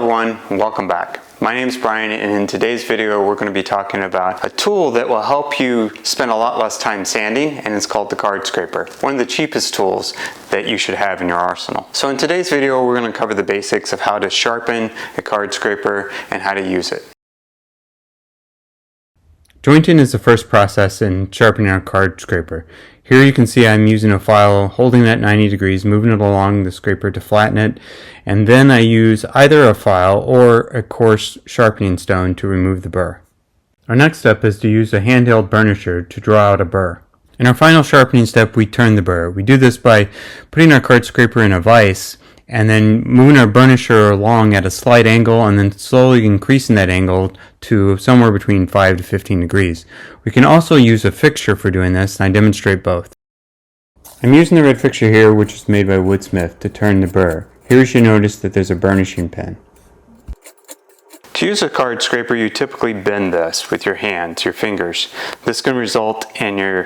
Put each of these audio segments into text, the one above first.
everyone, and welcome back. My name is Brian, and in today's video we're going to be talking about a tool that will help you spend a lot less time sanding, and it's called the card scraper. One of the cheapest tools that you should have in your arsenal. So in today's video we're going to cover the basics of how to sharpen a card scraper and how to use it. Jointing is the first process in sharpening our card scraper. Here you can see I'm using a file, holding it at 90 degrees, moving it along the scraper to flatten it, and then I use either a file or a coarse sharpening stone to remove the burr. Our next step is to use a handheld burnisher to draw out a burr. In our final sharpening step, we turn the burr. We do this by putting our card scraper in a vise and then moving our burnisher along at a slight angle and then slowly increasing that angle to somewhere between 5 to 15 degrees. We can also use a fixture for doing this, and I demonstrate both. I'm using the red fixture here, which is made by Woodsmith, to turn the burr. Here you should notice that there's a burnishing pin. To use a card scraper, you typically bend this with your hands, your fingers. This can result in your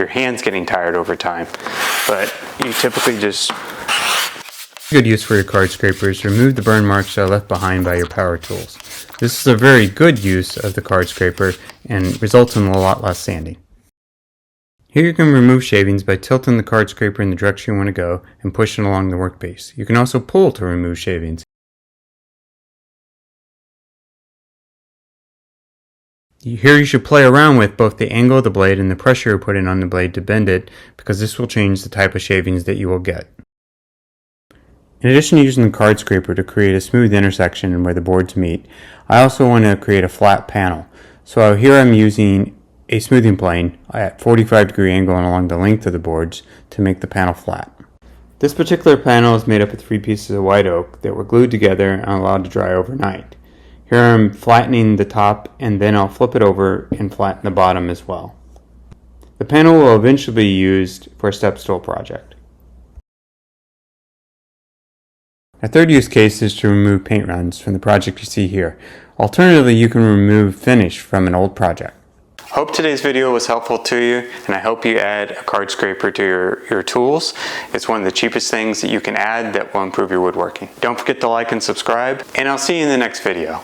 hands getting tired over time, but you typically just... Good use for your card scraper is to remove the burn marks that are left behind by your power tools. This is a very good use of the card scraper and results in a lot less sanding. Here you can remove shavings by tilting the card scraper in the direction you want to go and pushing along the workpiece. You can also pull to remove shavings. Here you should play around with both the angle of the blade and the pressure you're putting on the blade to bend it, because this will change the type of shavings that you will get. In addition to using the card scraper to create a smooth intersection where the boards meet, I also want to create a flat panel. So here I'm using a smoothing plane at 45-degree angle and along the length of the boards to make the panel flat. This particular panel is made up of 3 pieces of white oak that were glued together and allowed to dry overnight. Here I'm flattening the top, and then I'll flip it over and flatten the bottom as well. The panel will eventually be used for a step stool project. A third use case is to remove paint runs from the project you see here. Alternatively, you can remove finish from an old project. Hope today's video was helpful to you, and I hope you add a card scraper to your tools. It's one of the cheapest things that you can add that will improve your woodworking. Don't forget to like and subscribe, and I'll see you in the next video.